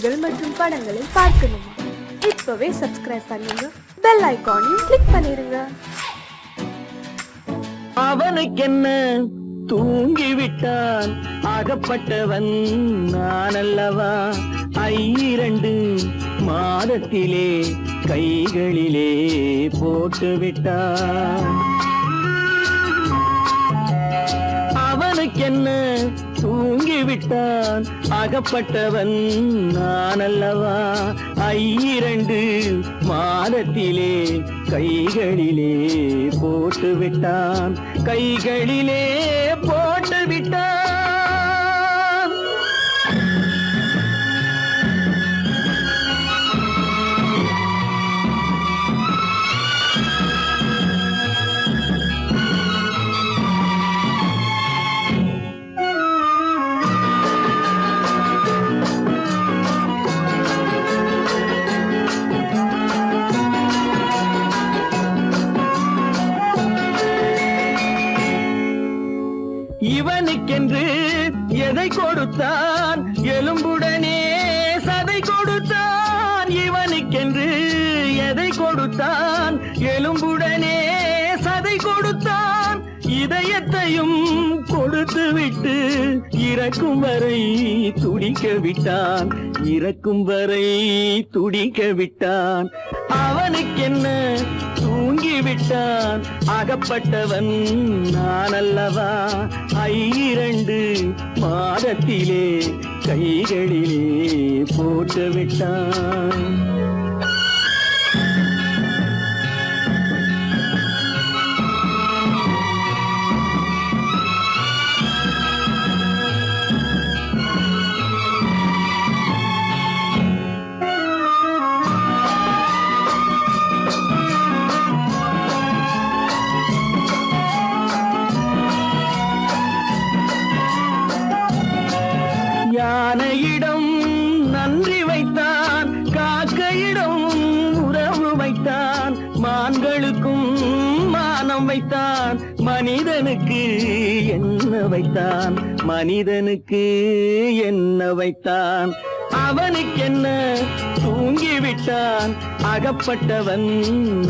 செய்திகள் மற்றும் படங்களை பார்க்கணுமா? இப்பவே சப்ஸ்கிரைப் பண்ணுங்க, பெல் ஐகானையும் கிளிக் பண்ணிருங்க. அவனுக்கென்ன தூங்கிவிட்டான், அகப்பட்டவன் நான் அல்லவா? 2 மாதத்திலே கைகளிலே போட்டுவிட்டான். அவனுக்கென்ன தூங்கிவிட்டான், அகப்பட்டவன் நான் அல்லவா? 2 மாதத்திலே கைகளிலே போட்டுவிட்டான், கைகளிலே போட்டுவிட்டான். இவனுக்கென்று எதை கொடுத்தான், எலும்புடனே சதை கொடுத்தான். இவனுக்கென்று எதை கொடுத்தான், எலும்புடனே சதை கொடுத்தான். இதயத்தையும் கொடுத்து விட்டு இறக்கும் வரை துடிக்க விட்டான், இறக்கும் வரை துடிக்க விட்டான். அவனுக்கென்ன தூங்கிவிட்டான், அகப்பட்டவன் நான் அல்லவா? 2 மாதத்திலே கைகளிலே போட்டுவிட்டான். யானையிடம் நன்றி வைத்தான், காக்கையிடம் உறவு வைத்தான். மான்களுக்கும் மானம் வைத்தான், மனிதனுக்கு என்ன வைத்தான், மனிதனுக்கு என்ன வைத்தான். அவனுக்கென்ன தூங்கிவிட்டான், அகப்பட்டவன்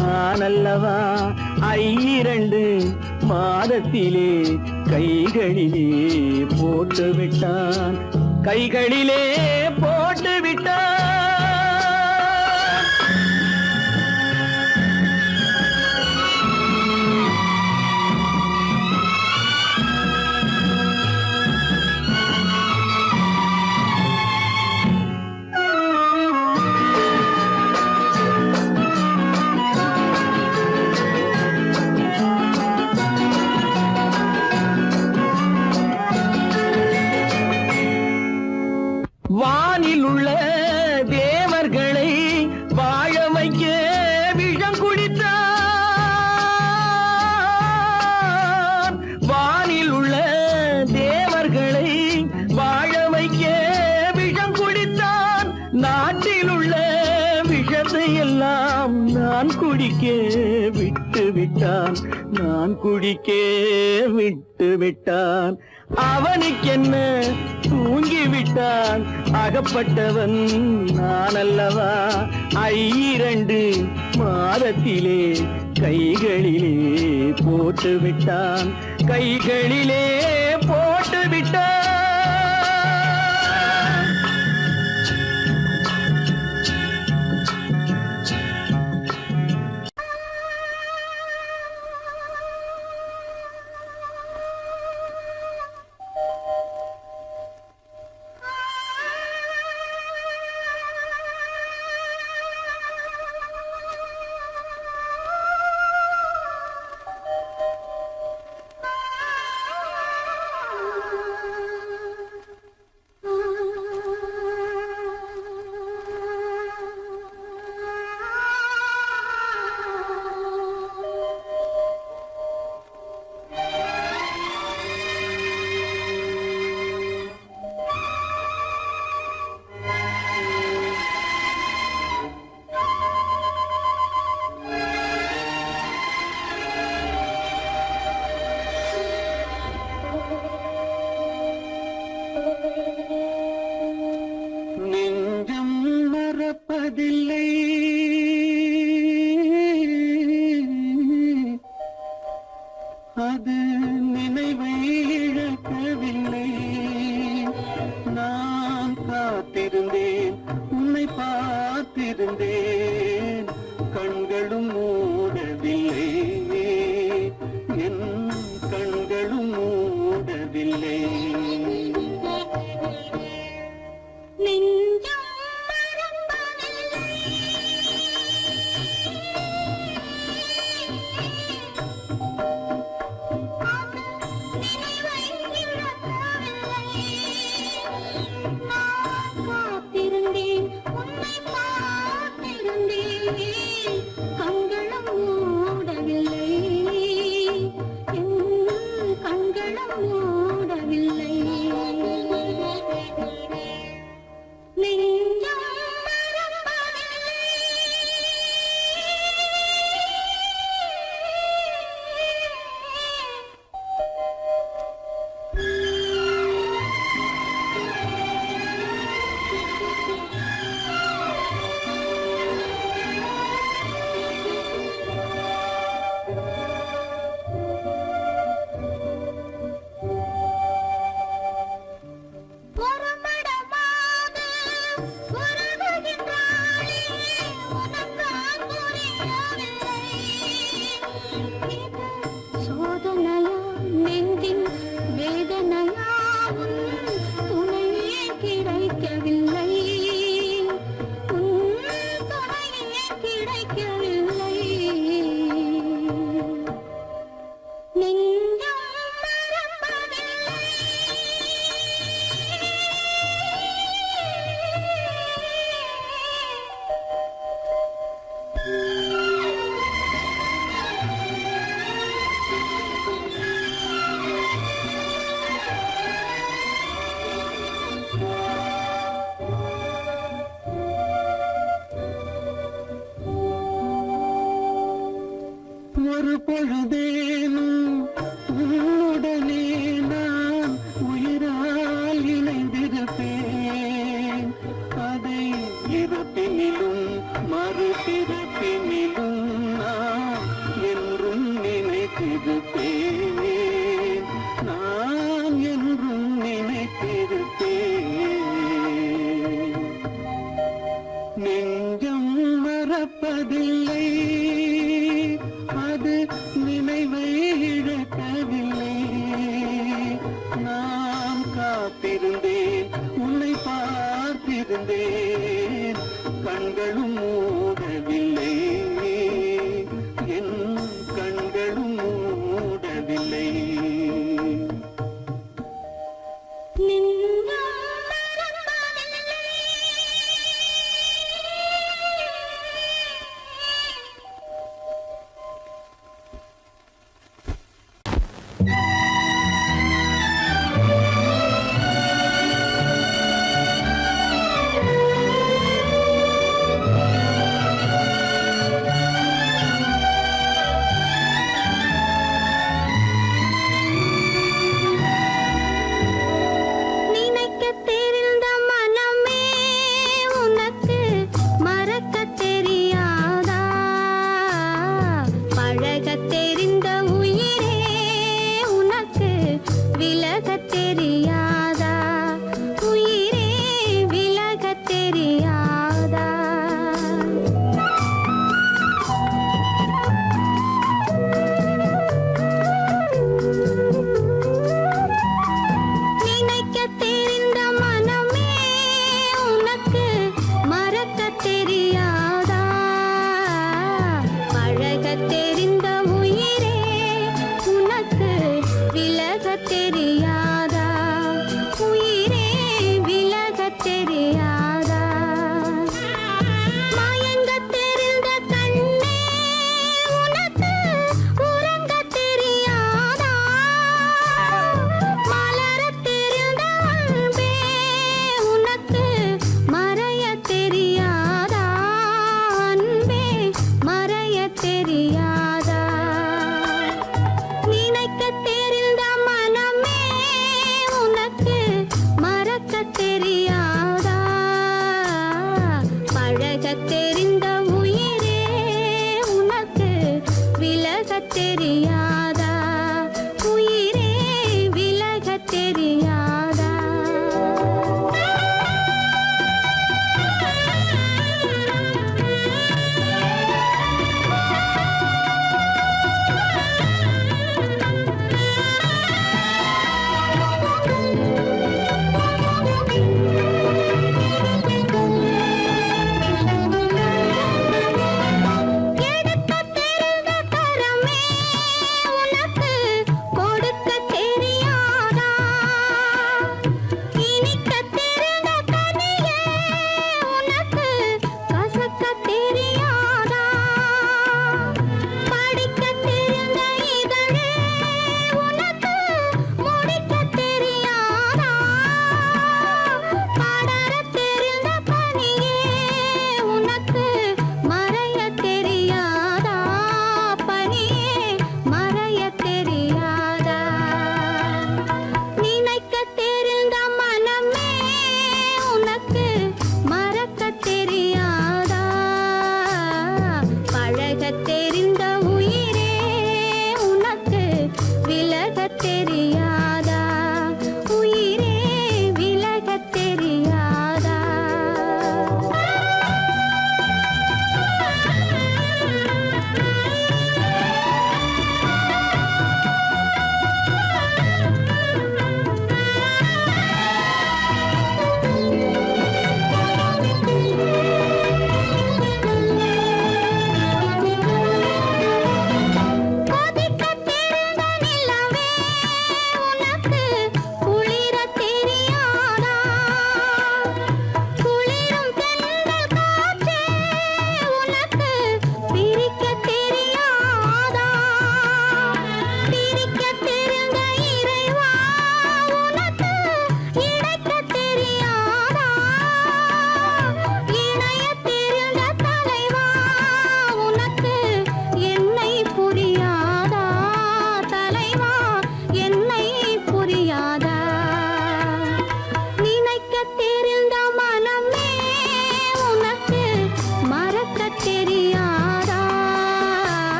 நான் அல்லவா? 2 மாதத்திலே கைகளிலே போட்டுவிட்டான், கைகளிலே போட்டுவிட்டான். வானில் உள்ள தேவர்களை வாழ வைக்க விஷம் குடித்தான். வானில் உள்ள தேவர்களை வாழ வைக்க விஷம் குடித்தான். நாட்டில் உள்ள விஷத்தை எல்லாம் நான் குடிக்க விட்டு விட்டான், நான் குடிக்க விட்டு விட்டான். அவனுக்கென்ன தூங்கிவிட்டான், அகப்பட்டவன் நான் அல்லவா? 2 மாதத்திலே கைகளிலே போட்டுவிட்டான், கைகளிலே போட்டுவிட்டான். காத்திருந்தேன் உன்னை பார்த்திருந்தேன் கண்களும் மூடவில்லை என் கண்களும் மூடவில்லை ஒரு பொழுதேனும் உன்னுடனே நான் உயிரால் இணைந்திருப்பேன் அதை இருப்பினிலும் மறுபிறப்பினிலும் நான் என்றும் நினைத்திருப்பேன் நான் என்றும் நினைத்திருப்பேன் நெஞ்சம் மறப்பதில்லை அது நினைவை இழக்கவில்லை நான் காத்திருந்தேன் உன்னை பார்த்திருந்தேன் கண்களும் மூடவில்லை என் கண்களும் மூடவில்லை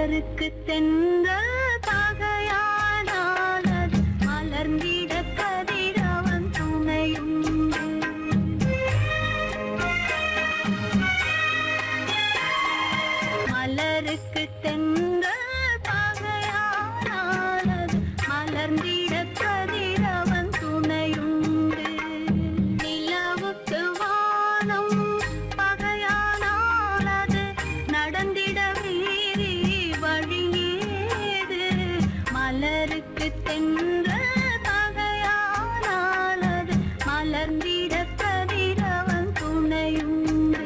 மலருக்கு தென்றல் பகையானால் அது மலர்ந்திட கதிரவன் துணையுண்டு. மலருக்கு தென்றல் பகையானால் அது மலர்ந்திட கதிரவன் துணையுண்டு. நிலவுக்கு வானம் பகையானால் அது நடந்திட வேறே வழியேது. மலருக்கு தென்றல் பகையானால் அது மலர்ந்திட கதிரவன் துணையுண்டு.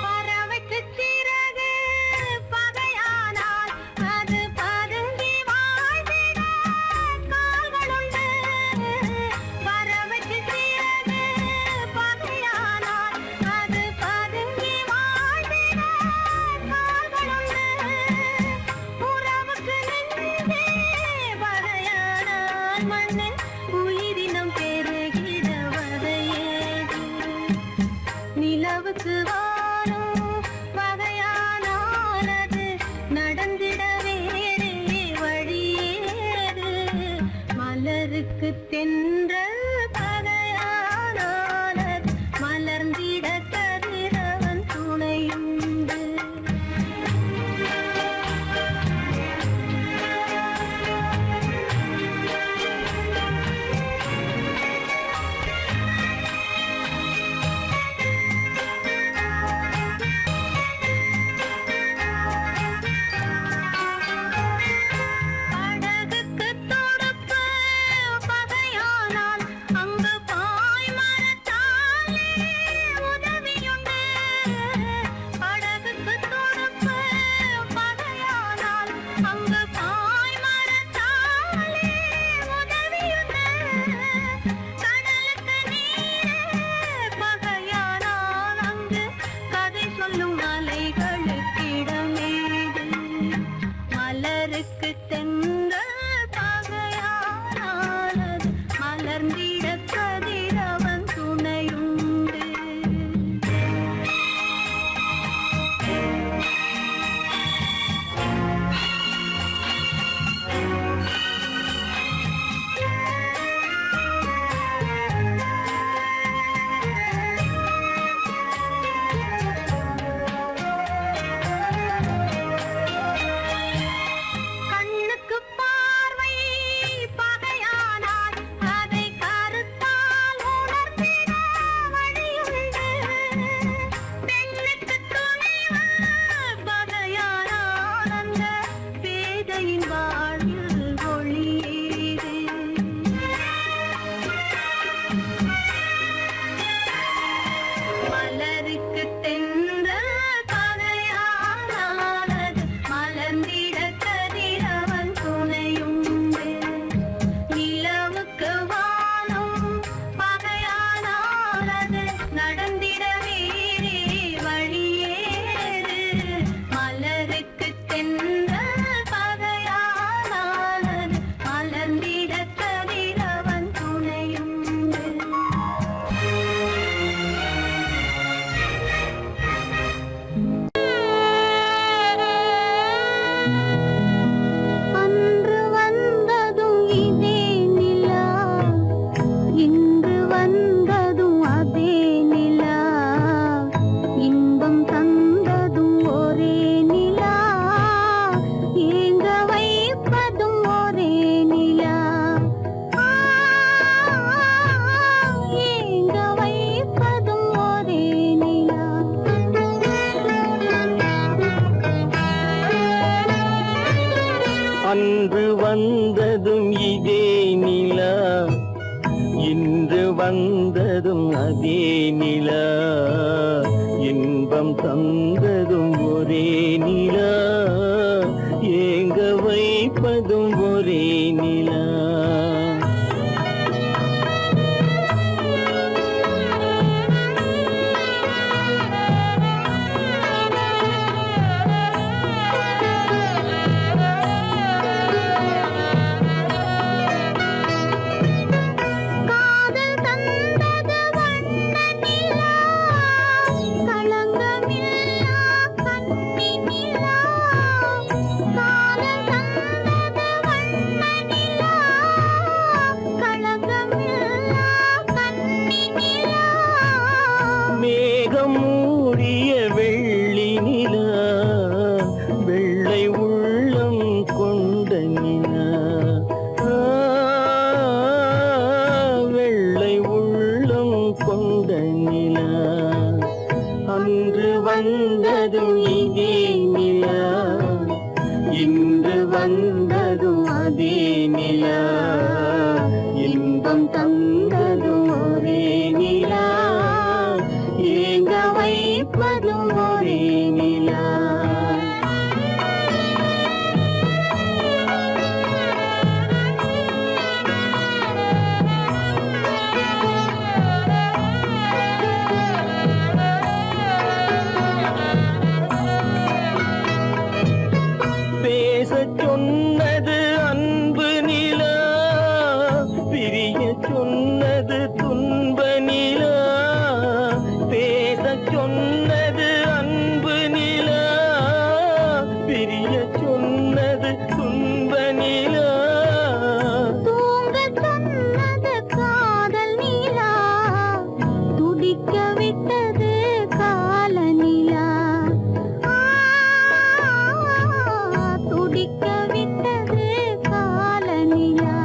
பறவைக்கு சிறகு பகையானால் அது பதுங்கி வாழ்ந்திட கால்களுண்டு. பறவைக்கு சிறகு பகையானால் அது பதுங்கி வாழ்ந்திட கால்களுண்டு. உறவுக்கு நெஞ்சே பகையானால் மண்ணில் உயிரினம் பெருகிட வதையேது. நிலவுக்கு வானம் பகையானால் அது நடந்திட வேறே வழியேது. மலருக்கு தென்றல் பகையானால் அது மலர்ந்திட கதிரவன் துணையுண்டு. படகுக்கு தொடுப்பு பகையானால் அங்கு பாய்மரத்தாலே உதவியுண்டு. படகுக்கு தொடுப்பு பகையானால் அங்கு பாய்மரத்தாலே உதவியுண்டு. கடலுக்கு நீரே பகையானால் அங்கு கதை சொல்லும் அலைகளுக்கிடமேது. மலருக்கு தென்றல் பகையானால் அது மலர்ந்திட கதிரவன் துணையுண்டு. கண்ணுக்கு பார்வை பகையானால் அதை கருத்தால் உணர்ந்திட வழியுண்டு. பெண்ணுக்கு துணிவு பகையானால் அந்த பேதையின் வாழ்வில் ஒளியேது. மலருக்கு தென்றல் பகையானால் அது மலர்ந்திட கதிரவன் துணையுண்டு. நிலவுக்கு வானம் பகையானால் அது நடந்திட வேறே வழியேது. மலருக்கு தென்றல் பகையானால் அது மலர்ந்திட கதிரவன் துணையுண்டு. அன்று வந்ததும் இதே நிலா, இன்று வந்ததும் அதே நிலா. இன்பம் தந்ததும் ஒரே நிலா, ஏங்க வைப்பதும் ஒரே நிலா. ஏங்க வைப்பதும் ஒரே நிலா. அன்று வந்ததும் இதே நிலா, இன்று வந்ததும் அதே நிலா. இன்பம் தந்ததும் ஒரே நிலா, ஏங்க வைப்பதும் ஒரே நிலா. நிலா அன்று வந்ததும் இதே நிலா இன்று வந்ததும் அதே நிலா இன்பம் தந்ததும் ஒரே நிலா ஏங்க வைப்பதும் ஒரே நிலா பேசச் சொன்னது அன்பு நிலா பிரிய சொன்னது துன்ப நிலா பேசச் சொன்னது அன்பு நிலா பிரிய சொன்னது துன்ப நிலா தூங்கச் சொன்னது காதல் நிலா துடிக்க விட்டது கால நிலா துடிக்க விட்டது கால நிலா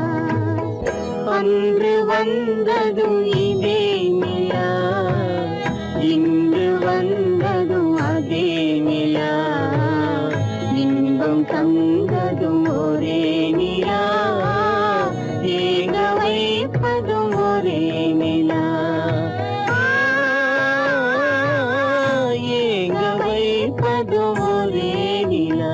அன்று வந்ததும் இதே நிலா இன்று வந்ததும் அதே நிலா இன்பம் தந்ததும் ஒரே நிலா ஏங்க வைப்பதும் ஒரே நிலா ஏங்க வைப்பதும் ஒரே நிலா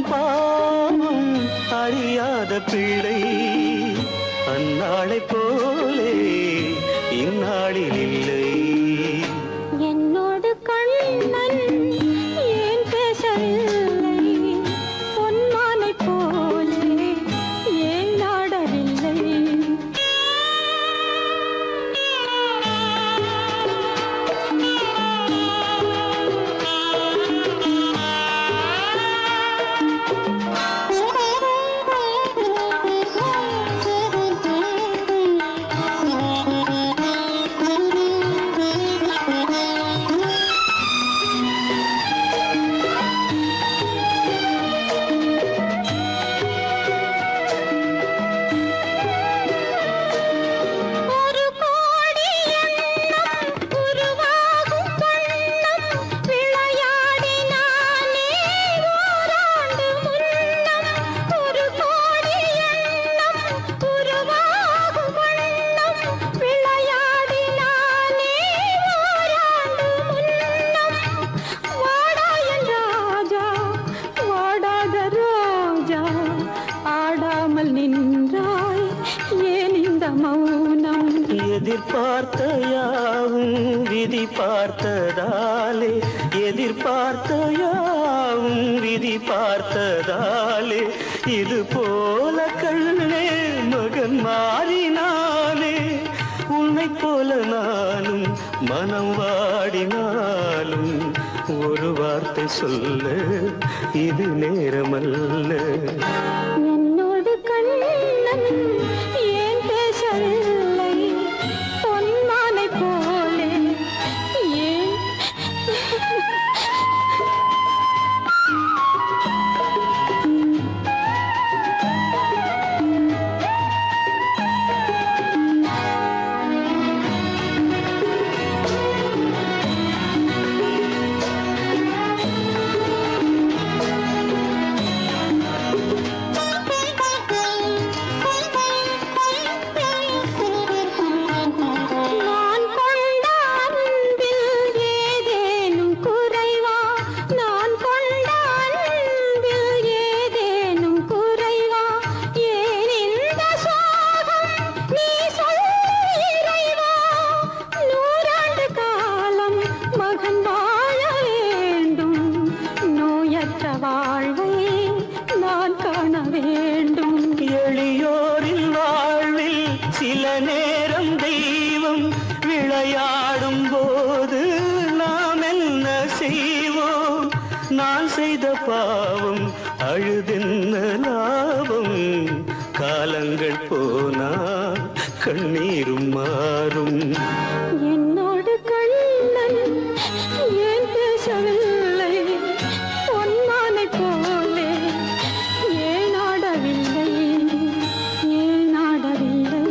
துன்பம் பாவம் அறியாத பிள்ளை அந்நாளைப் போலே இந்நாளில் இல்லை. என்னோடு கண்ணன் ஏன் பேசவில்லை? பொன்மானைப் போலே ஏன் நாடவில்லை? ஒரு கோடி எண்ணம் உருவாகும் வண்ணம் விளையாடினானே ஓராண்டு முன்னம். ஒரு கோடி எண்ணம் உருவாகும் வண்ணம் விளையாடினானே ஓராண்டு முன்னம். வாடா என் ராஜா, வாடாத ரோஜா, ஆடாமல் நின்றாய் ஏன் இந்த மௌனம்? எதிர்பார்த்த யாவும் விதி பார்த்ததாலே, எதிர்பார்த்த யாவும் விதி பார்த்ததாலே, இது போல கண்ணே மகன் மாறினாலே. உன்னைப் போல நானும் மனம் வாடினாலும் ஒரு வார்த்தை சொல்ல இது நேரமல்ல. என்னோடு கண்ணன் ஏன் பேசவில்லை? பொன்மானைப் போலே ஏன்? நான் கொண்ட அன்பில் ஏதேனும் குறைவா? நான் கொண்ட அன்பில் ஏதேனும் குறைவா? ஏன் இந்த சோகம் நீ சொல் இறைவா? நூறாண்டு காலம் மகன் வாழ வேண்டும், நோயற்ற வாழ்வை நான் காண வேண்டும். எளியோரின் வாழ்வில் சில நேரம் தெய்வம் விளையாடும் போது நாம் என்ன செய்வோம்? நான் செய்த பாவம் அழுதென்ன லாபம்? காலங்கள் போனா கண்ணீரும் மாறும். என்னோடு கண்ணன் ஏன் பேசவில்லை? பொன்மானைப் போலே ஏன் ஆடவில்லை? ஏன் ஆடவில்லை?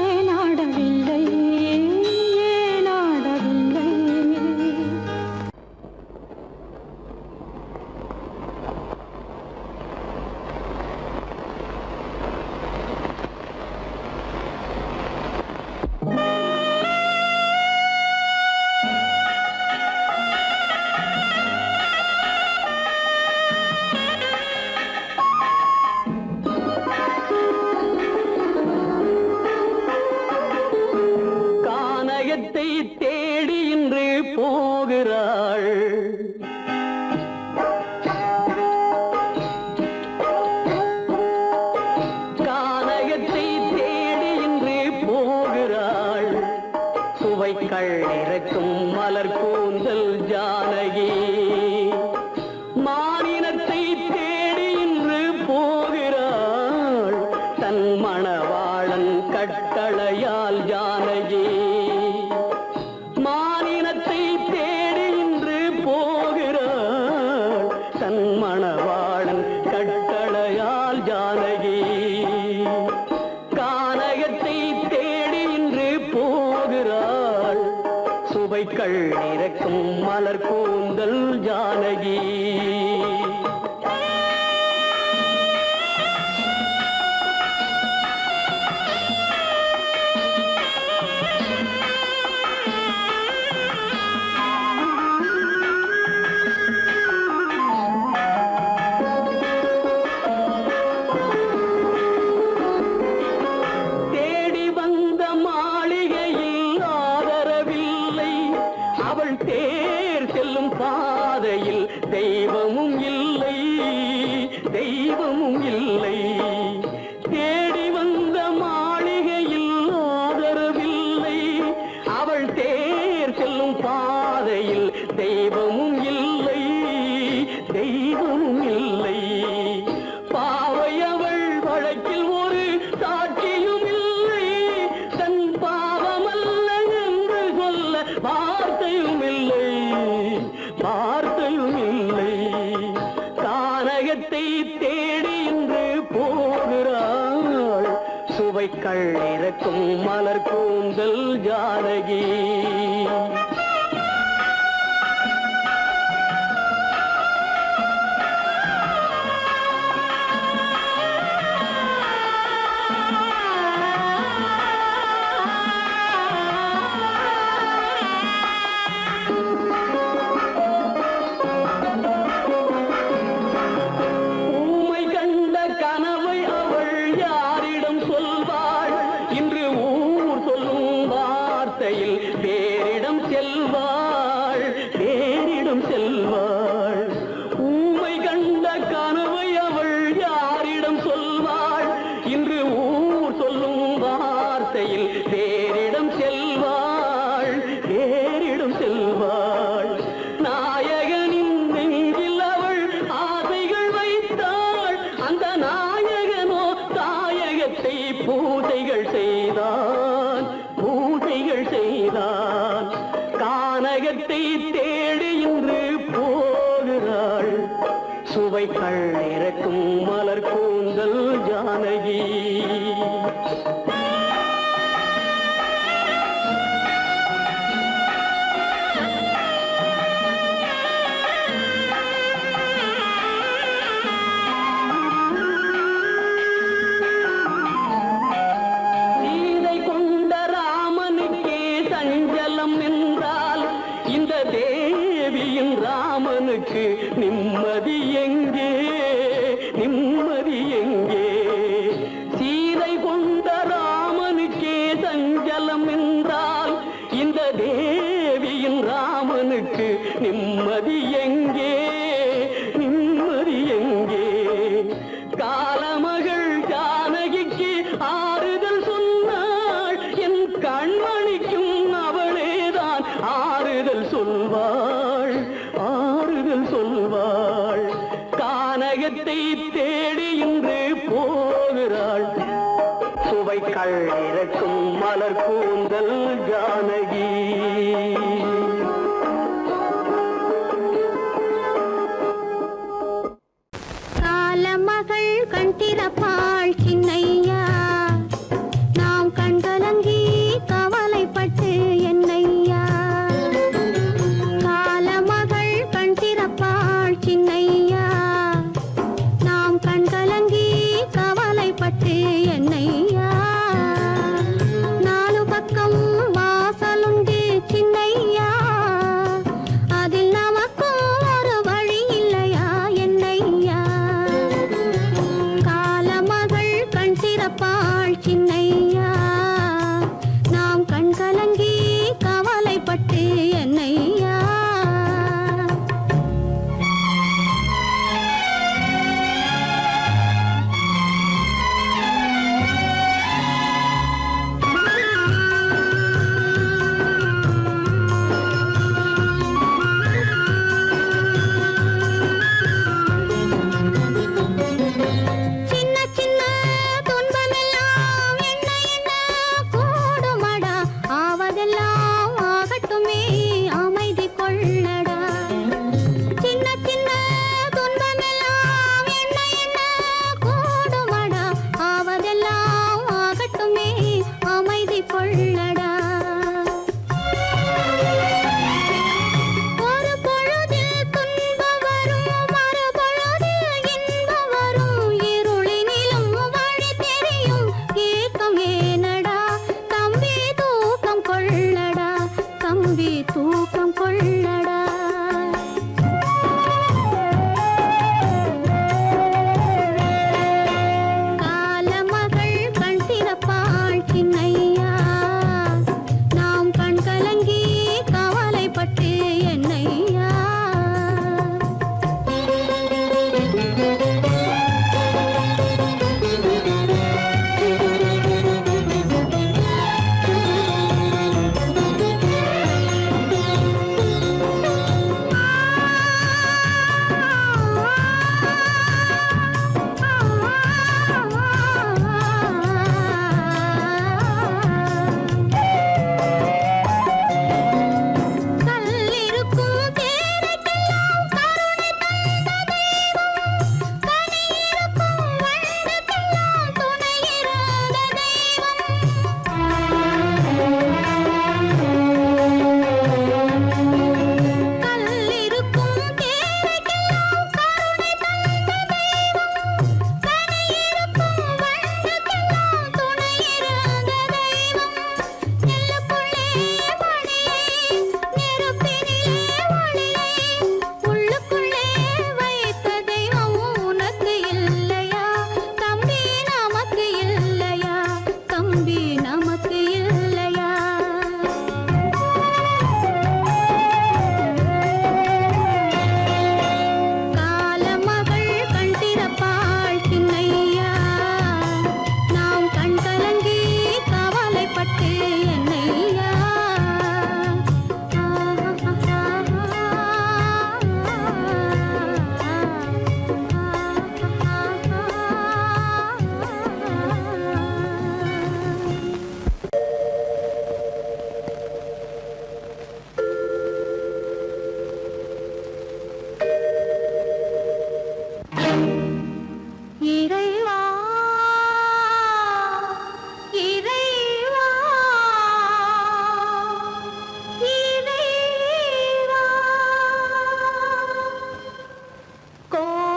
ஏன் ஆடவில்லை? ஏன் ஆடவில்லை? கானகத்தை தேடி இன்று போகிறாள். கானகத்தை தேடி இன்று போகிறாள். சுவைக்கள் இறக்கும் மலர் கூந்தல் ஜானகி. மானினத்தை தேடி இன்று போகிறாள். தன் மணவாளன் கட்டளையால் ஜானகி. மானினத்தை தேடி இன்று போகிறாள். தன் மணவாளன் கட்டளையால் ஜானகி. கானகத்தை தேடி இன்று போகிறாள். சுவைக்கள் இறக்கும் மலர் கூந்தல் ஜானகி. தெய்வமும் இல்லை. தேடி வந்த மாளிகையில் ஆதரவில்லை. அவள் தேர் செல்லும் பாதையில் தெய்வமும் இல்லை, தெய்வமும் இல்லை. பாவை அவள் வழக்கில் ஒரு சாட்சியும் இல்லை. தன் பாவமல்ல என்று சொல்ல வார்த்தையும் இல்லை, வார்த்தையும் இல்லை. கானகத்தை தேடி இன்று போகிறாள். சுவைக்கள் இறக்கும் மலர் கூந்தல் ஜானகி. வேறிடம் செல்வாள், வேறிடம் செல்வாள். ஊமை கண்ட கனவை அவள் யாரிடம் சொல்வாள்? இன்று ஊர் சொல்லும் வார்த்தையில் வேறிடம் செல்வாள், வேறிடம் செல்வாள். நாயகனின் நெஞ்சில் அவள் ஆசைகள் வைத்தாள். அந்த நாயகனோ தாயகத்தை பூசைகள் செய்தான், பூசைகள் செய்தான். கானகத்தை தேடி இன்று போகிறாள். சுவைக்கள் இறக்கும் மலர் கூந்தல் ஜானகி. இந்த தேவியின் ராமனுக்கு நிம்மதி எங்கே, நிம்மதி எங்கே? சீதை கொண்ட ராமனுக்கே சஞ்சலம் என்றால் இந்த தேவியின் ராமனுக்கு நிம்மதி எங்கே, நிம்மதி எங்கே? காலமகள் ஜானகிக்கு ஆறுதல் சொன்னாள். என் கண்மணிக்கும் அவளேதான் ஆறுதல் சொல்வாள், ஆறுதல் சொல்வாள். கானகத்தை தேடி இன்று போகிறாள். சுவைக்கள் இறக்கும் மலர் கூந்தல் ஜானகி. காலமகள் கண் திறப்பாள் சின்னையா, நாம் கண்கலங்கி கவலைப்பட்டு என்னையா. காலமகள் கண் திறப்பாள் சின்னையா, நாம் கண்கலங்கி கவலைப்பட்டு என்னையா. நாலு பக்கம் வாசலுண்டு சின்னையா,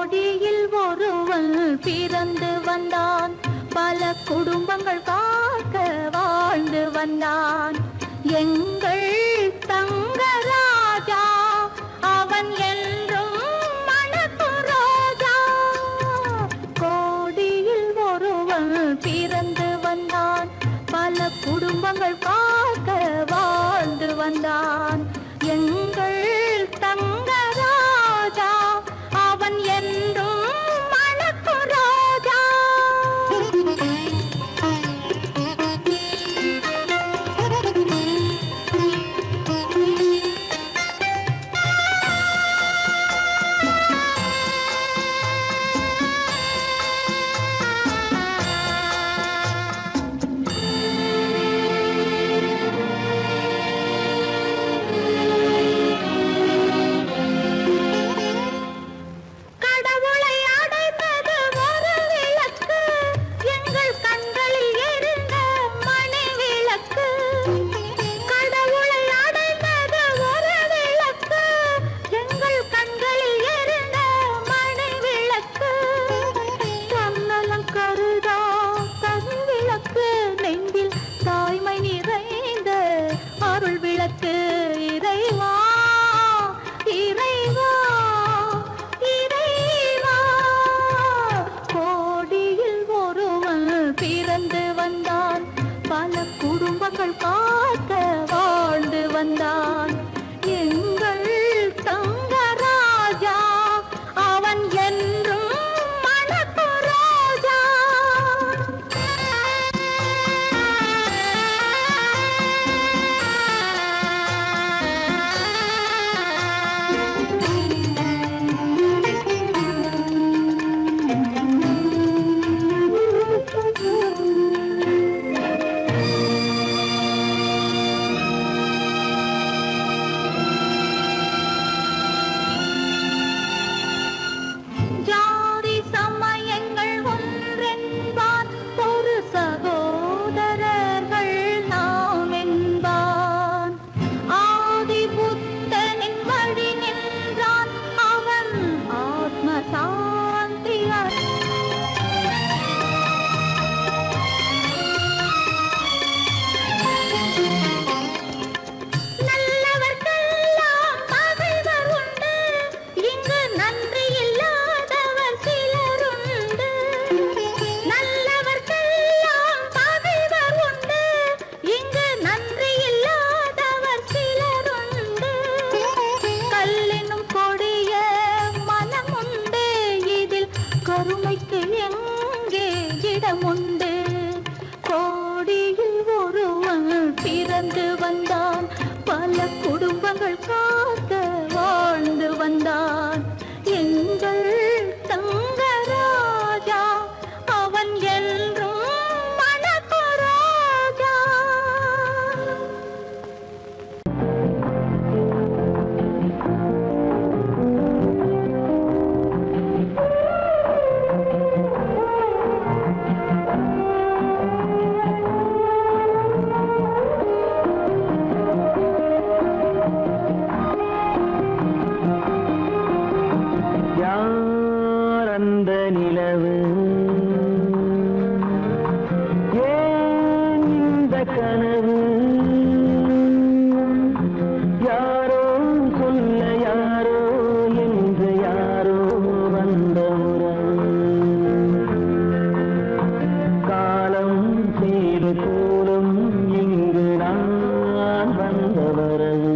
கோடியில் ஒருவன் பிறந்து வந்தான், பல குடும்பங்கள் காக்க வாழ்ந்து வந்தான். எங்கள் தங்கராஜா அவன் என்றும் மணக்கு ரோஜா. கோடியில் ஒருவன் பிறந்து வந்தான், பல குடும்பங்கள் காக்க வாழ்ந்து வந்தான். எங்கள் தங்கராஜா அவன் என்றும் மணக்கு ரோஜா. கடவுளை அடைந்தது ஒரு விளக்கு, எங்கள் கண்களில் எரிந்த மணி விளக்கு. கடவுளை அடைந்தது ஒரு விளக்கு, எங்கள் கண்களில் எரிந்த மணி விளக்கு. தன்னலம் கருதா தன் விளக்கு, நெஞ்சில் தாய்மை நிறைந்த அருள் விளக்கு. இறைவா இறைவா இறைவா. கோடியில் ஒருவன் பிறந்து வந்தான், பல குடும்பங்கள் காக்க வாழ்ந்து வந்தான். எங்கள் தங்கராஜா அவன் என்றும் மணக்கு ரோஜா. ஜாதி சமயங்கள் ஒன்றென்பான், ஒரு சகோதரர்கள் நாம் என்பான். ஆதி புத்தனின் வழி நின்றான், அவன் ஆத்ம சாந்தி நல்லவர்க்கெல்லாம் பகைவர் உண்டு, இங்கு நன்றி இல்லாதவர் சிலருண்டு. நல்லவர்க்கெல்லாம் பகைவர் உண்டு, இங்கு நன்றி இல்லாதவர் சிலருண்டு. கல்லினும் கொடிய மனமுண்டு, இதில் கருமைக்கு எங்கே இடமுண்டு. கோடியில் ஒருவன் பிறந்து வந்தான், பல குடும்பங்கள் காக்க வாழ்ந்து வந்தான். எங்கள் தங்கராஜா அவன் என்றும் மணக்கு ரோஜா. யார் அந்த நிலவு, ஏன் இந்த கனவு, யாரோ சொல்ல யாரோ என்று யாரோ வந்த உறவு. காலம் செய்த கூலம் இங்கு நான் வந்த வரவு.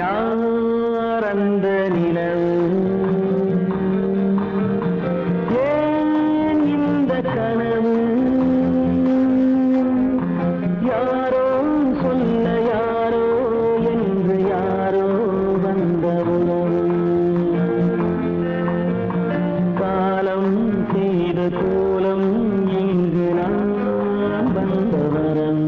யார் அந்த நிலவு, ஏன் இந்த கனவு, யாரோ சொல்ல யாரோ என்று யாரோ வந்த உறவு. காலம் செய்த கோலம் இங்கு நான் வந்த வரவு.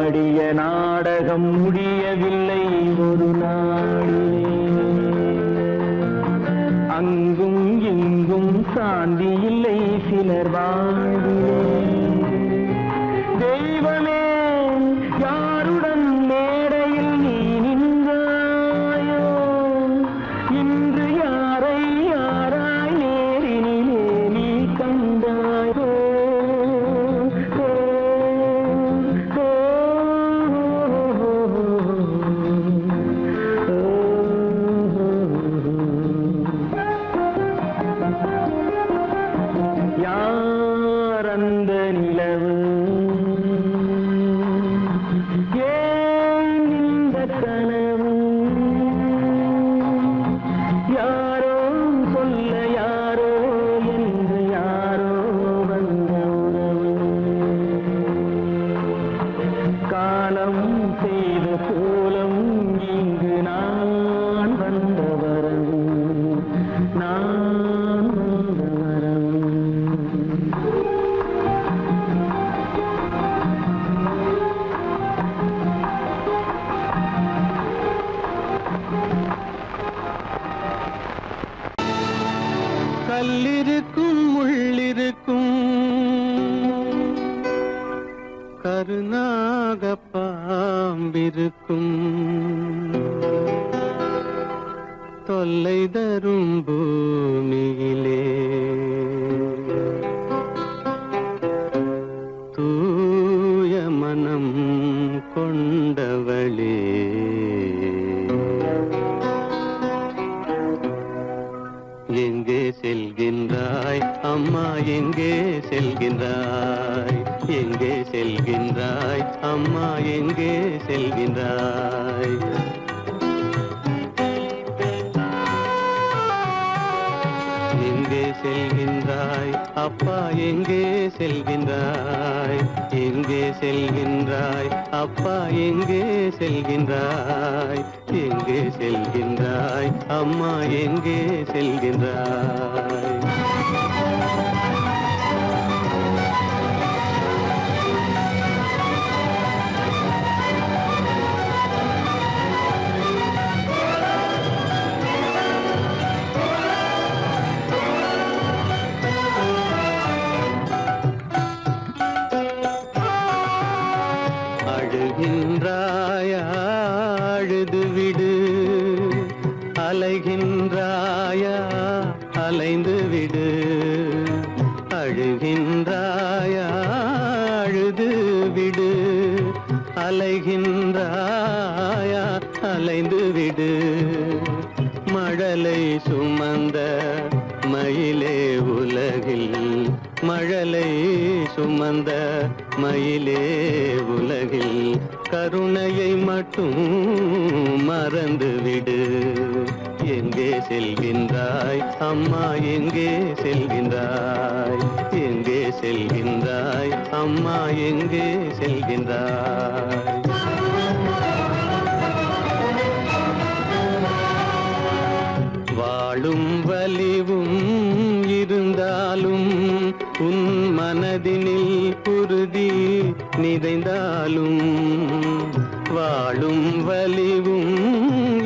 ஆடிய நாடகம் முடியவில்லை ஒரு நாளிலே. அங்கும் இங்கும் சாந்தி இல்லை சிலர் வாழ்விலே. தெய்வமே யாருடன் மேடையில் நீ நின்றாயோ, இன்று யாரை யாராய் நேரினிலே நீ கண்டாயோ. யார் அந்த நிலவு, ஏன் இந்த கனவு, யாரோ சொல்ல யாரோ என்று யாரோ வந்த உறவு. காலம் செய்த கோலம் இங்கு நான் வந்த வரவு, நான் வந்த வரவு. கல்லிருக்கும் முள்ளிருக்கும் கருநாக பாம்பிருக்கும் தொல்லை தரும் பூமியிலே தூய மனம் கொண்டவளே. எங்கே செல்கின்றாய் அம்மா, எங்கே செல்கின்றாய், எங்கே செல்கின்றாய் அம்மா, எங்கே செல்கின்றாய். எங்கே செல்கின்றாய் அப்பா, எங்கே செல்கின்றாய், எங்கே செல்கின்றாய் அப்பா, எங்கே செல்கின்றாய், எங்கே செல்கின்றாய் அம்மா, எங்கே செல்கின்றாய். அழுகின்றாயா அழுது விடு, அலைகின்றாயா அலைந்து விடு. அழுகின்றாயா அழுது விடு, அலைகின்றாயா அலைந்து விடு. மழலை சுமந்த மயிலே உலகில், மழலை சுமந்த மயிலே உலகில் கருணையை மட்டும் மறந்துவிடு. எங்கே செல்கின்றாய் அம்மா, எங்கே செல்கின்றாய், எங்கே செல்கின்றாய் அம்மா, எங்கே செல்கின்றாய். வாழும் வலிவும் இருந்தாலும் உன் மனதினில் உறுதி நிறைந்தாலும், வாழும் வலிவும்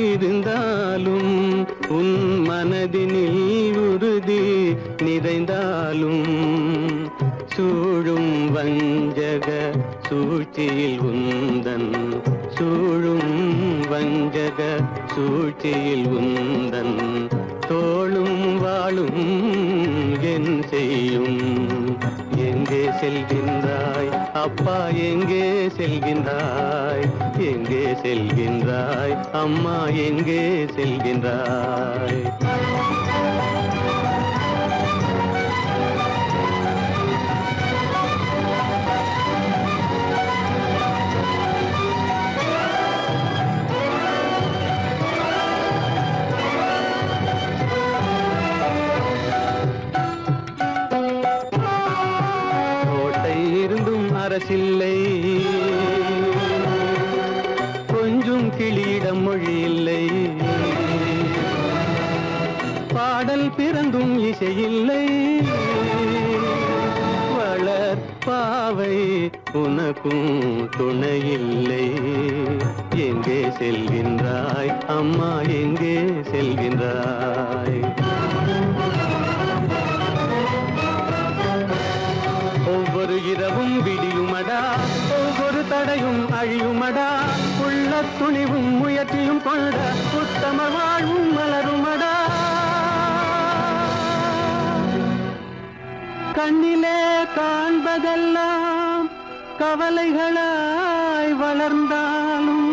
இருந்தாலும் உன் மனதினில் உறுதி நிறைந்தாலும், சூழும் வஞ்சக சூழ்ச்சியில் உந்தன், சூழும் வஞ்சக சூழ்ச்சியில் உந்தன் தோளும் வாழும் என் செய்யும். எங்கே செல்கின்றாய் அப்பா, எங்கே செல்கின்றாய், எங்கே செல்கின்றாய் அம்மா, எங்கே செல்கின்றாய். அரசில்லை, கொஞ்சம் கிளியிடம் மொழி இல்லை. பாடல் பிறந்தும் இசையில்லை, வளர் பாவை உனக்கும் துணையில்லை. எங்கே செல்கின்றாய் அம்மா, எங்கே செல்கின்றாய்? ஒவ்வொரு இரவும் விடியுமடா, ஒவ்வொரு தடையும் அழியுமடா, உள்ள துணிவும் முயற்சியும் கொண்ட உத்தம வாழ்வும் மலருமடா. கண்ணிலே காண்பதெல்லாம் கவலைகளாய் வளர்ந்தாலும்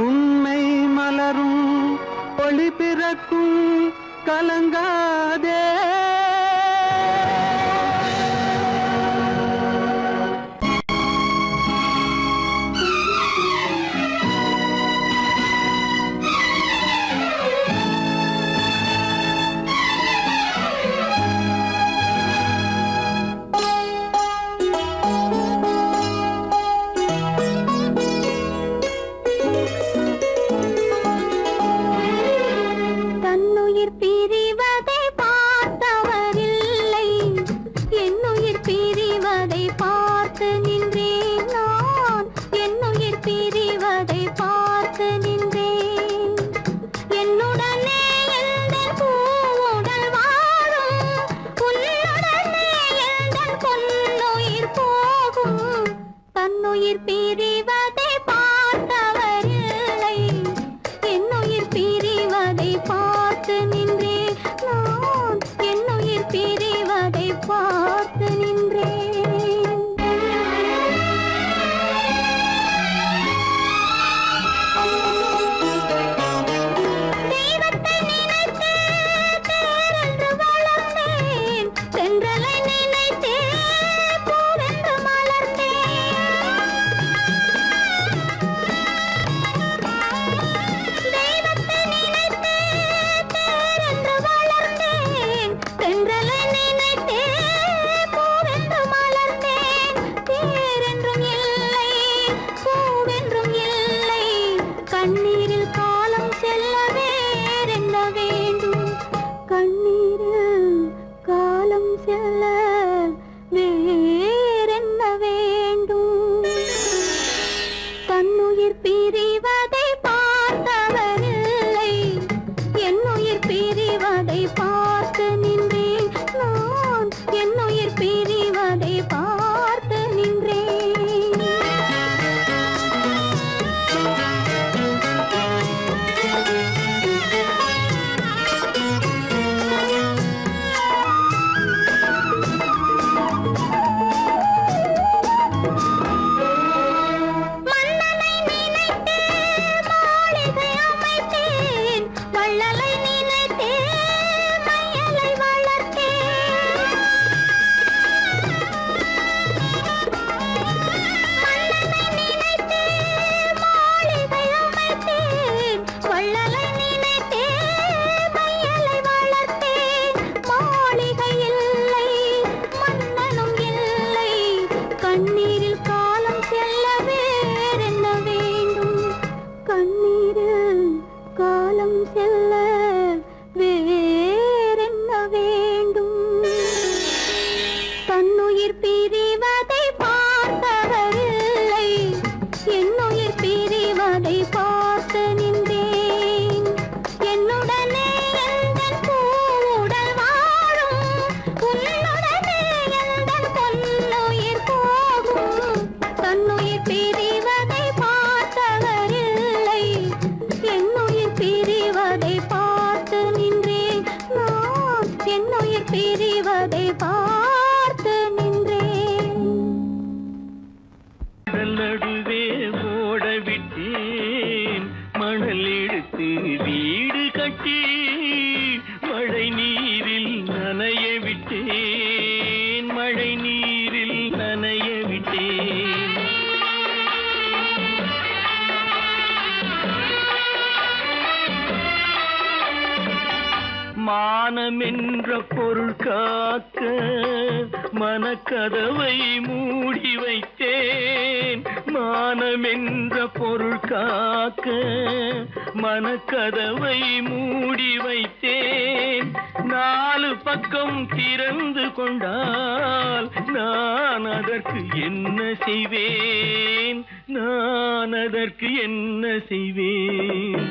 உண்மை மலரும், ஒளி பிறக்கும், கலங்காதே. மானமென்ற பொருள் காக்க மனக்கதவை மூடி வைத்தேன். மானமென்ற பொருள் காக்க மனக்கதவை மூடி வைத்தேன். விட்டேன். 4 பக்கம் திறந்து கொண்டால் நான் அதற்கு என்ன செய்வேன்? நான் அதற்கு என்ன செய்வேன்?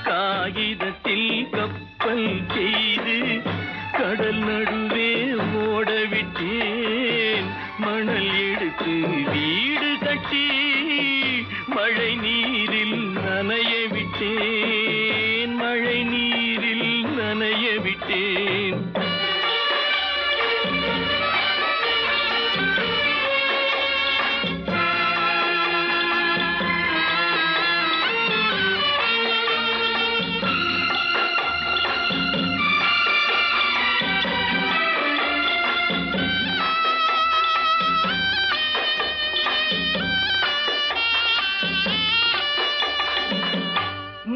காகிதத்தில் கப்பல் செய்து கடல் நடுவே ஓடவிட்டேன். மணல் எடுத்து வீடு கட்டி மழை நீரில் நனைய விட்டேன். மழை நீரில் நனைய விட்டேன்.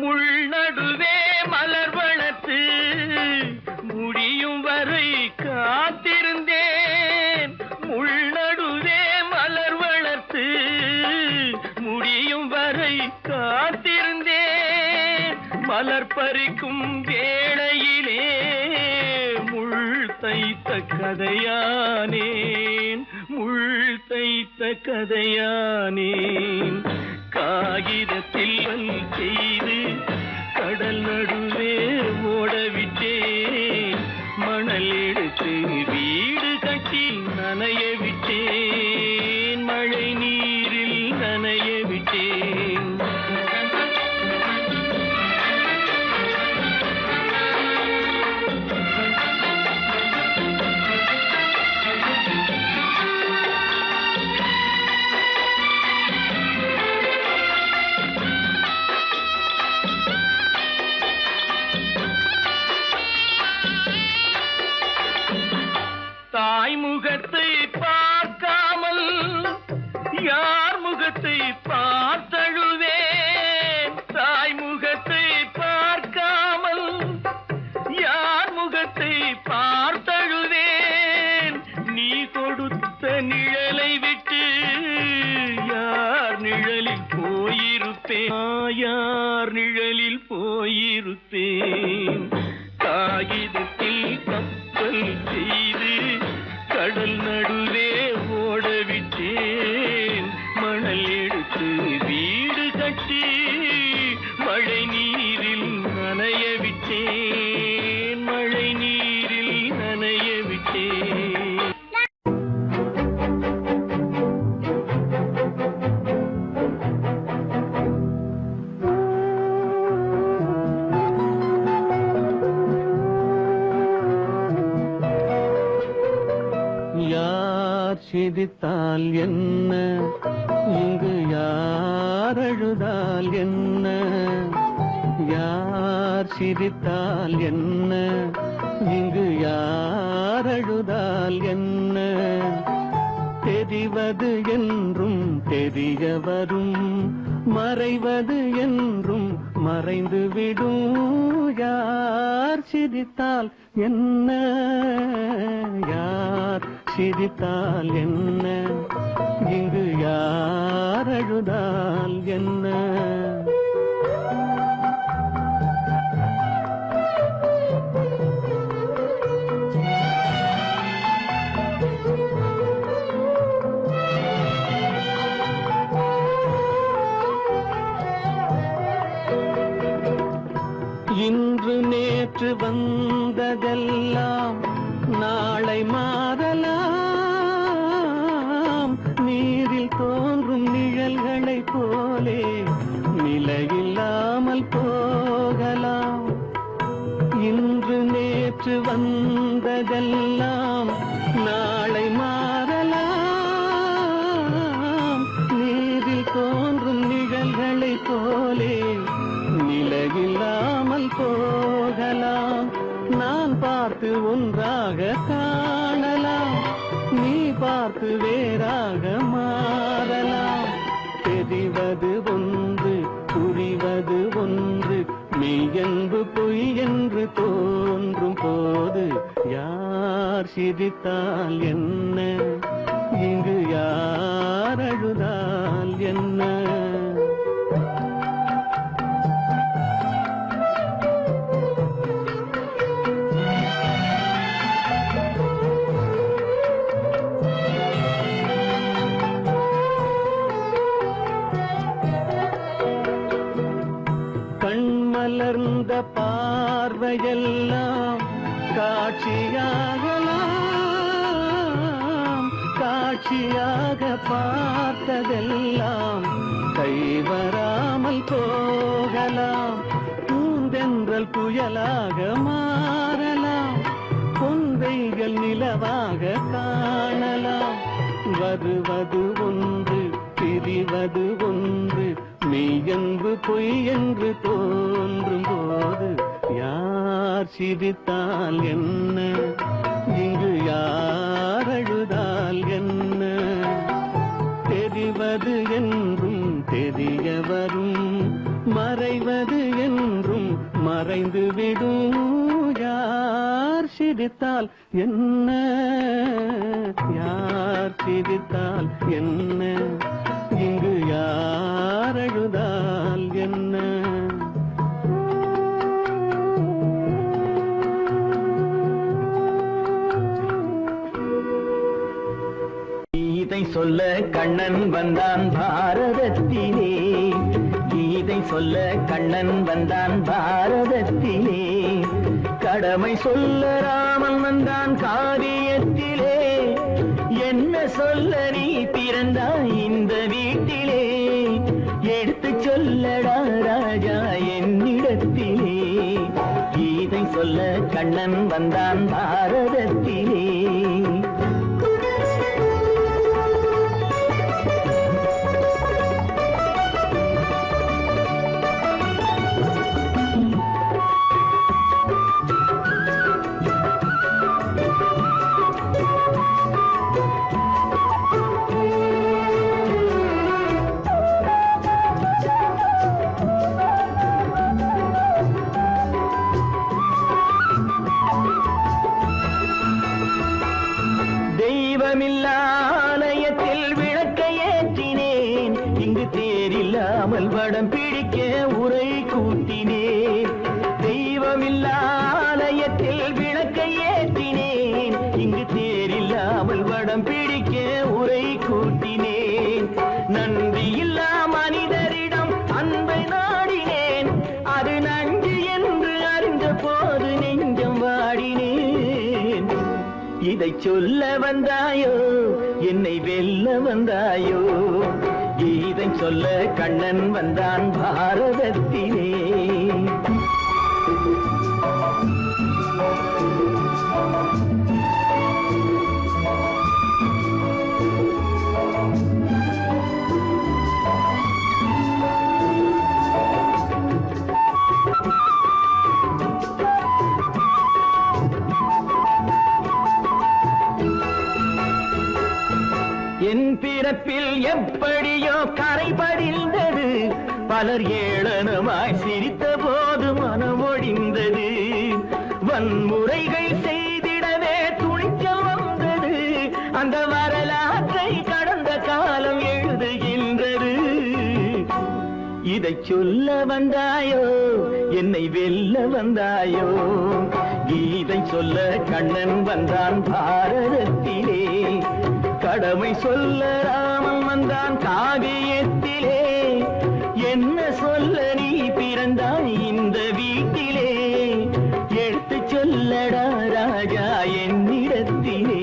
முள்நடுவே மலர் வளர்த்து முடியும் வரை காத்திருந்தேன். முள்நடுவே மலர் வளர்த்து முடியும் வரை காத்திருந்தேன். மலர் பறிக்கும் வேளையிலே முள் தைத்த கதையானேன். முள் தைத்த கதையானேன். காகிதத்தில் செய்து கடல் நடுவே ஓடவிட்டேன். மணல் எடுத்து வீடு கட்டி நனைய விட்டேன். மழை நீரில் நனைய விட்டேன். தாய் முகத்தை பார்க்காமல் யார் முகத்தை பார்த்தழுவேன். தாய் முகத்தை பார்க்காமல் யார் முகத்தை பார்த்தழுவேன். நீ கொடுத்த நிழலை விட்டு யார் நிழலில் போயிருப்பேன். யார் நிழலில் போயிருப்பேன். காகிதத்தில் கப்பல் செய்து கடல் நடுவே ஓடவிட்டேன். மணல் எடுத்து வீடு கட்டி மழை நீரில் நனைய விட்டேன். மழை நீரில் நனைய விட்டேன். யார் சிரித்தால் என்ன, இங்கு யார் அழுதால் என்ன? யார் சிரித்தால் என்ன, இங்கு யார் அழுதால் என்ன? தெரிவது என்றும் தெரிய வரும், மறைவது என்றும் மறைந்து விடும். யார் சிரித்தால் என்ன, யார் சிரித்தால் என்ன, இங்கு யார் அழுதால் என்ன? இன்று நேற்று வந்ததெல்லாம் நாளை மாறலாம். நீரில் தோன்றும் நிழல்களைப் போலே நிலையில்லாமல் போகலாம். இன்று நேற்று வந்ததெல்லாம் நாளை மாறலாம். நீரில் தோன்றும் நிழல்களைப் போலே நிலையில்லாமல் போகலாம். நான் பார்த்து ஒன்றாக காணலாம், நீ பார்த்து வேறாக மாறலாம். தெரிவது ஒன்று, புரிவது ஒன்று, மெய்யென்பு பொய் என்று தோன்றும் போது யார் சிரித்தால் என்ன, இங்கு யார் அழுதால் என்ன? பார்வையெல்லாம் காட்சியாகலாம், காட்சியாக பார்த்ததெல்லாம் கைவராமல் போகலாம். பூந்தென்றல் புயலாக மாறலாம், பொந்தைகள் நிலவாக காணலாம். வருவது ஒன்று பிரிவது ஒன்று, மெய்யென்று பொய் என்று தோன்றும் போது யார் சிரித்தால் என்ன, இங்கு யார் அழுதால் என்ன? தெரிவது என்றும் தெரிய வரும், மறைவது என்றும் மறைந்து விடும். யார் சிரித்தால் என்ன, யார் சிரித்தால் என்ன, இங்கு யார் அழுதால் என்ன? கீதை சொல்ல கண்ணன் வந்தான் பாரதத்திலே, கீதை சொல்ல கண்ணன் வந்தான் பாரதத்திலே. கடமை சொல்ல ராமன் வந்தான் காரியத்திலே. என்ன சொல்ல நீ பிறந்தாய் இந்த வீட்டிலே, எடுத்து சொல்லடா ராஜா என்னிடத்திலே. கீதை சொல்ல கண்ணன் வந்தான் பாரதத்திலே. தெய்வமில்லாலயத்தில் விளக்கை ஏற்றினேன், இங்கு தேரில்லாமல் வடம் பிடிக்க உரை கூட்டினேன். தெய்வமில்லாலயத்தில் விளக்கை ஏற்றினேன், இங்கு தேரில்லாமல் வடம் பிடிக்க உரை கூட்டினேன். நன்றியில்லா மனிதரிடம் அன்பை நாடினேன், அது நன்றி என்று அறிந்த போது நெஞ்சம் வாடினேன். இதை சொல்ல வந்தாயோ, என்னை வெல்ல வந்தாயோ? கீதை சொல்ல கண்ணன் வந்தான் பாரதத்திலே. என் பிறப்பில் எப்படியோ கரை படிந்தது, பலர் ஏளனமாய் சிரித்த போது மனம் ஒழிந்தது. வன்முறைகள் செய்திடவே துணிச்சல் வந்தது, அந்த வரலாற்றை கடந்த காலம் எழுதுகின்றது. இதை சொல்ல வந்தாயோ, என்னை வெல்ல வந்தாயோ? கீதை சொல்ல கண்ணன் வந்தான் பாரதத்திலே. கடமை சொல்ல ராமன் வந்தான் காவியத்திலே. என்ன சொல்ல நீ பிறந்தாய் இந்த வீட்டிலே, எடுத்து சொல்லடா ராஜா என்னிடத்திலே.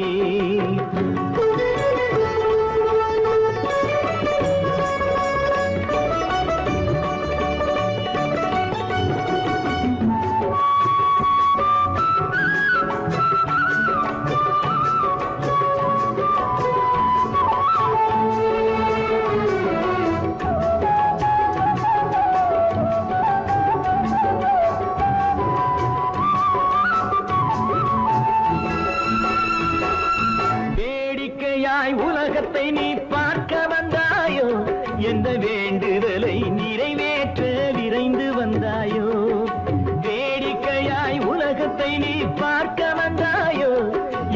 உலகத்தை நீ பார்க்க வந்தாயோ, எந்த வேண்டுதலை நிறைவேற்ற விரைந்து வந்தாயோ? வேடிக்கையாய் உலகத்தை நீ பார்க்க வந்தாயோ,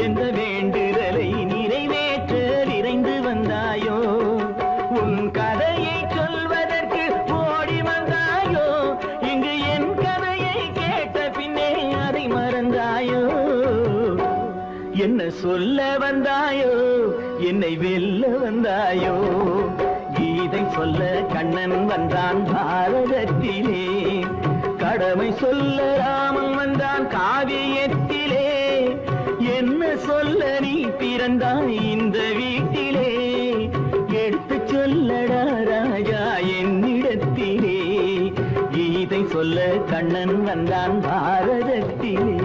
எந்த வேண்டுதலை நிறைவேற்ற விரைந்து வந்தாயோ? உன் கதையை சொல்வதற்கு ஓடி வந்தாயோ, இங்கு என் கதையை கேட்ட பின்னே அதை மறந்தாயோ? என்ன சொல்ல வந்தாயோ, என்னை வெல்ல வந்தாயோ? கீதை சொல்ல கண்ணன் வந்தான் பாரதத்திலே. கடமை சொல்ல ராமன் வந்தான் காவியத்திலே, என்ன சொல்ல நீ பிறந்தாய் இந்த வீட்டிலே, எடுத்து சொல்லடா ராஜா என்னிடத்திலே, கீதை சொல்ல கண்ணன் வந்தான் பாரதத்திலே.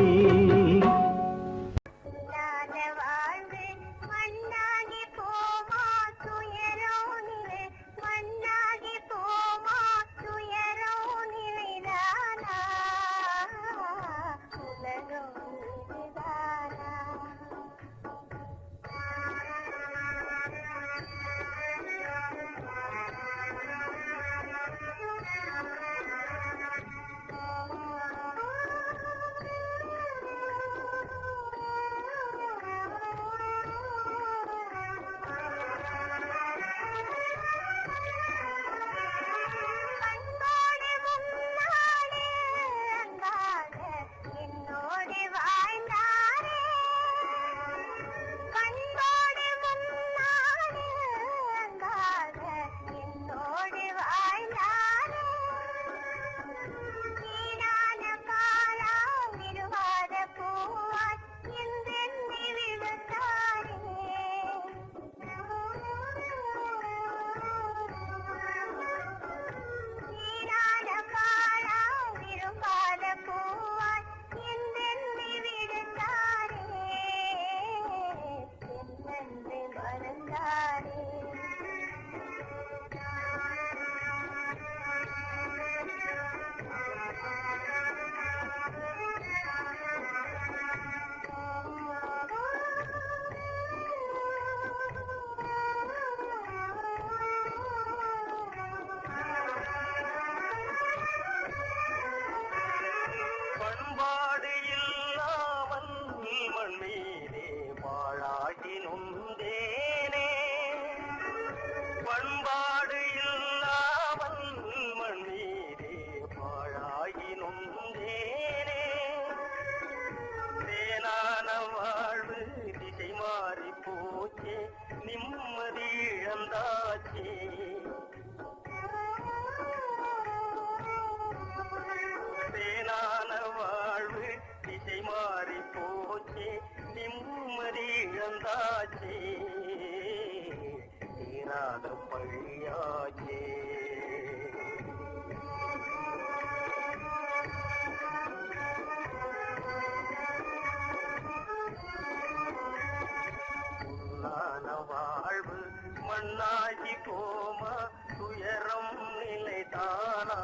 வாழ்வு மண்ணாகி போமா துயரம் நிலைதானா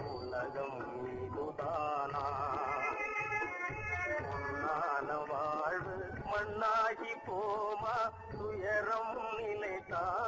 உலகம் இதுதானா பொன்னான வாழ்வு மண்ணாகி போமா துயரம் நிலைதானா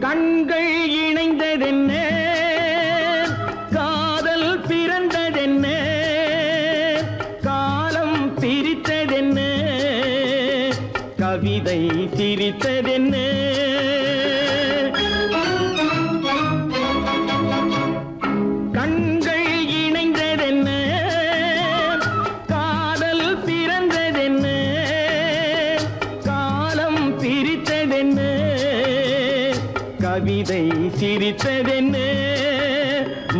கண்கள் இணைந்ததென்ன காதல் பிறந்ததென்ன காலம் பிரித்ததென்ன கவிதை சிரித்ததென்ன கண்கள் இணைந்ததென்ன காதல் பிறந்ததென்ன காலம் பிரித்ததென்ன கவிதை சிரித்ததென்ன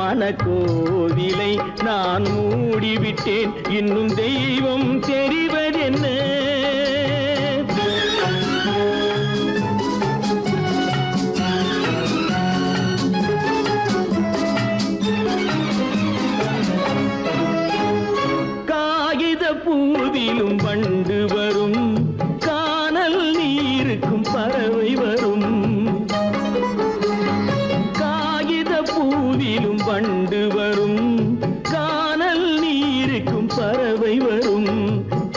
மனக்கோவிலை நான் மூடிவிட்டேன் இன்னும் தெய்வம் தெரிவதென்ன காகித பூவிலும் வண்டு வரும் கானல் நீருக்கும் பறவை வரும் பூவிலும் வண்டு வரும் கானல் நீருக்கும் பறவை வரும்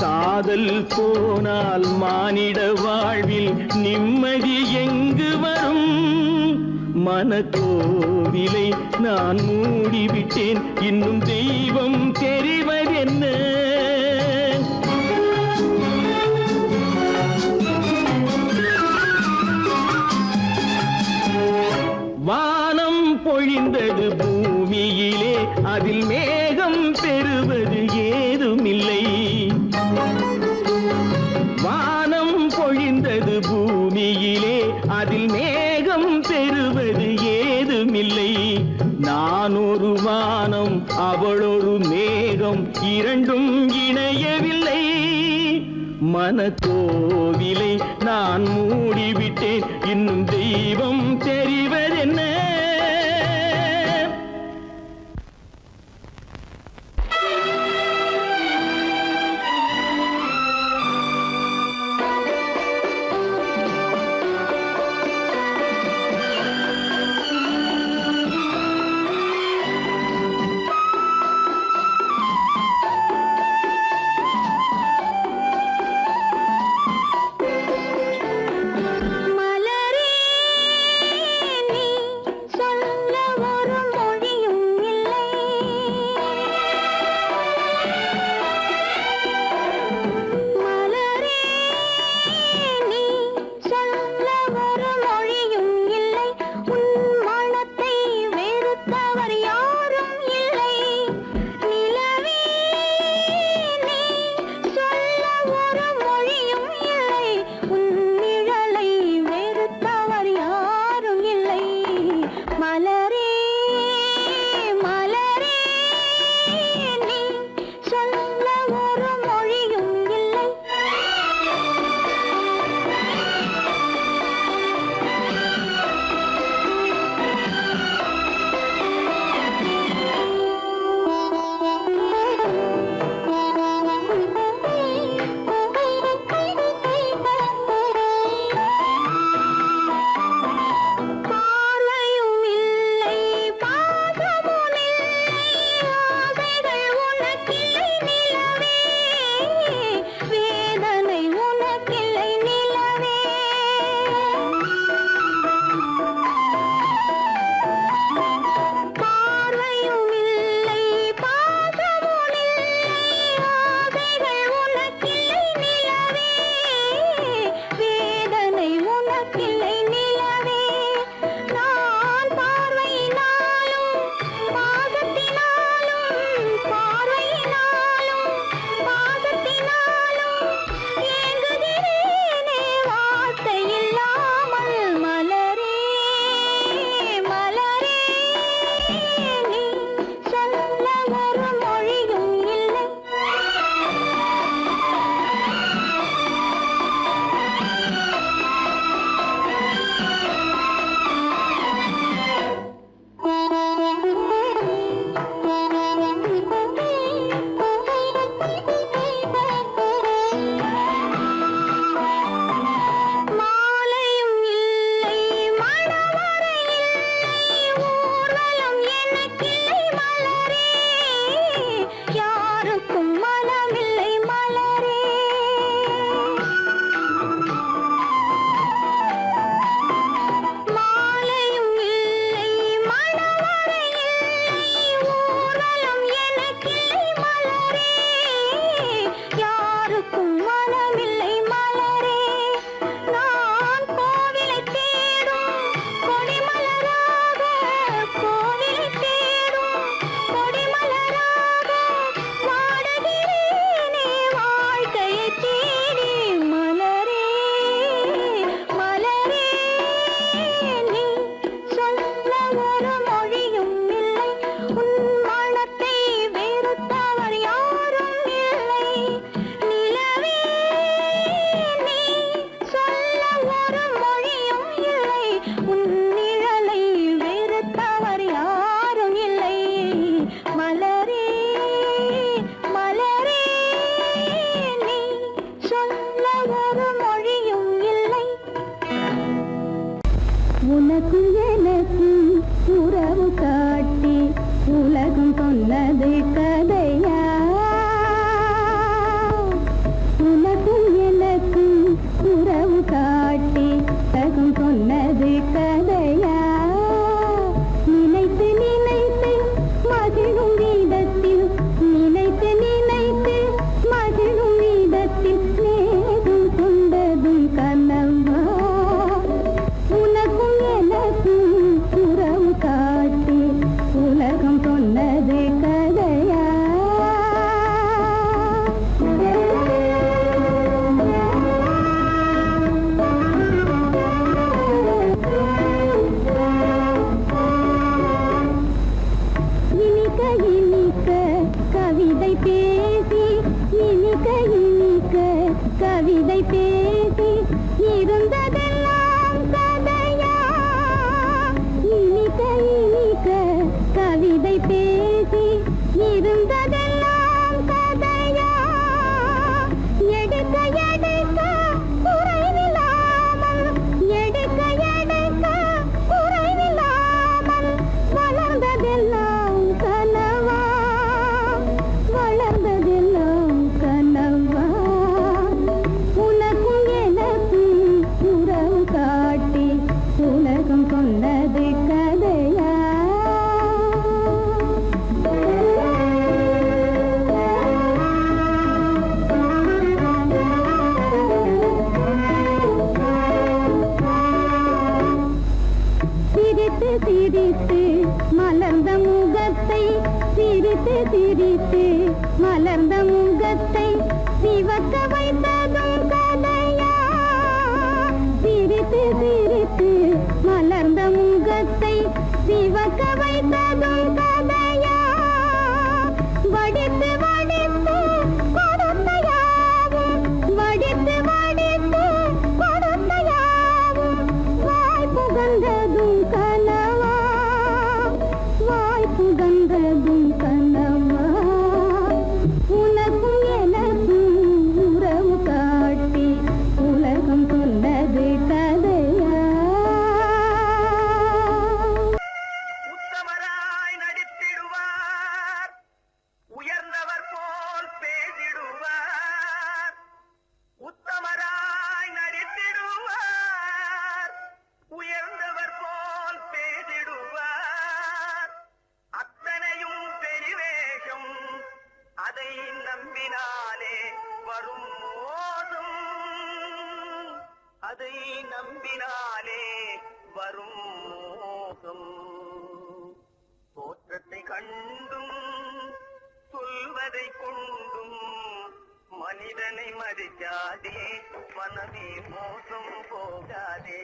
காதல் போனால் மானிட வாழ்வில் நிம்மதி எங்கு வரும் மனக்கோவிலை நான் மூடிவிட்டேன் இன்னும் தெய்வம் தெரிவதென்ன வானம் பொழிந்தது பூமியிலே அதில் மேகம் பெறுவது ஏதுமில்லை வானம் பொழிந்தது பூமியிலே அதில் மேகம் பெறுவது ஏதுமில்லை நான் ஒரு வானம் அவளொரு மேகம் இரண்டும் இணையவில்லை மனக்கோவிலை நான் மூடிவிட்டேன் இன்னும் தெய்வம் தெரிவதென்ன பேசி இருந்ததெல்லாம் கதையா எடுக்க எடுக்க குறைவில்லாமல் எடுக்க எடுக்க குறைவில்லாமல் வளர்ந்ததெல்லாம் கனவா வளர்ந்ததெல்லாம் கனவா உனக்கும் எனக்கும் உறவு காட்டி உலகம் கொண்டது கதையா சிரித்து சிரித்து மலர்ந்த முகத்தை சிரித்து சிரித்து மலர்ந்த முகத்தை சிவக்க வைத்ததும் கதையா சிரித்து சிரித்து மலர்ந்த முகத்தை சிவக்க வைத்ததும் கதையா வடித்து வடித்து கொடுத்தையாவும் வடித்து வடித்து கொடுத்தையாவும் வாய் புகழ்ந்ததும் கனவா வாய் புகழ்ந்ததும் கனவா உனக்கும் எனக்கும் உறவு காட்டி உலகம் கொண்டது கதையா உத்தமராய் நடித்திடுவார் உயர்ந்தவர் போல் பேசிடுவார் உத்தமராய் நடித்திடுவார் உயர்ந்தவர் போல் பேசிடுவார் அத்தனையும் பெரிவேஷம் அதை நம்பினாலே வரும் மோசம் அதை நம்பினாலே வரும் மோசம் தோற்றத்தை கண்டும் சொல்வதை கொண்டும் மனிதனை மதிக்காதே மனமே மோசம் போகாதே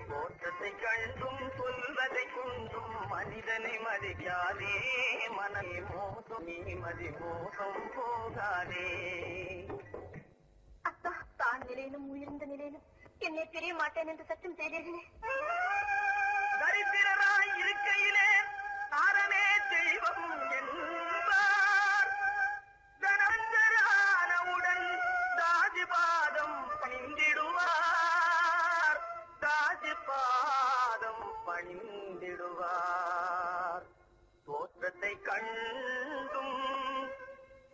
தோற்றத்தை கண்டும் சொல்வதை கொண்டும் மனிதனை மதிக்காதே மனமே மோசம் நீ மோசம் போகாதே அத்தா தான் நிலையிலும் உயர்ந்த நிலையிலும் என்னை தெரிய மாட்டேன் என்று சத்தம் செய்தீர்களே தரித்திரராய் இருக்கையிலே தாரமே தெய்வம் என்பார் தனஞ்சரானவுடன் தாஜிபாதம் பணிந்திடுவார் தாஜிபாதம் பணிந்திடுவார் தோற்றத்தை கண்டும்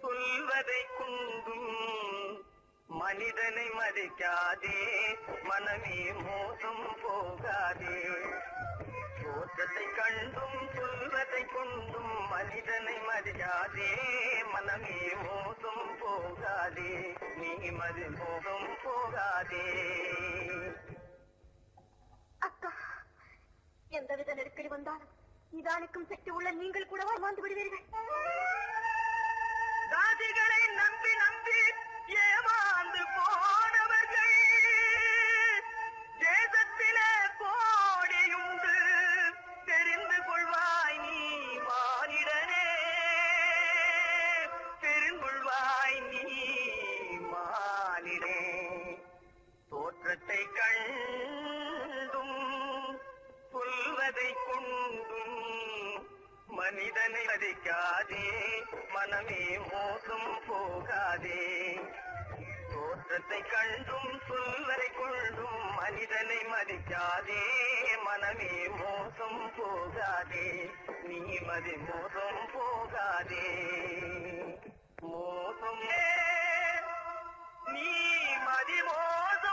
சொல்வதை கொண்டும் மனிதனை மதிக்காதே மனமே மோசம் போகாதே தோற்றத்தை கண்டும் சொல்வதை கொண்டும் மனிதனை மதிக்காதே மனமே மோசம் போகாதே நீ மோசம் போகாதே அக்கா எந்தவித நெருக்கடி வந்தாலும் நிதானிக்கும் சக்தி உள்ள நீங்கள் கூடவா வாழ்ந்து விடுவீர்கள் தாதிகளை நம்பி நம்பி ஏமாந்து போனவர்கள் தேசத்திலே கோடியுண்டு தெரிந்து கொள்வாய் நீ மானிடனே தெரிந்து கொள்வாய் நீ மானிடே தோற்றத்தை கண்டும் சொல்வதை கொண்டும் மனிதனை மதிக்காதே மனமே மோசம் போகாதே தோற்றத்தை கண்டும் சொல்வதை கொண்டும் மனிதனை மதிக்காதே மனமே மோசம் போகாதே நீ மோசம் போகாதே மோசம் நீ மோசம்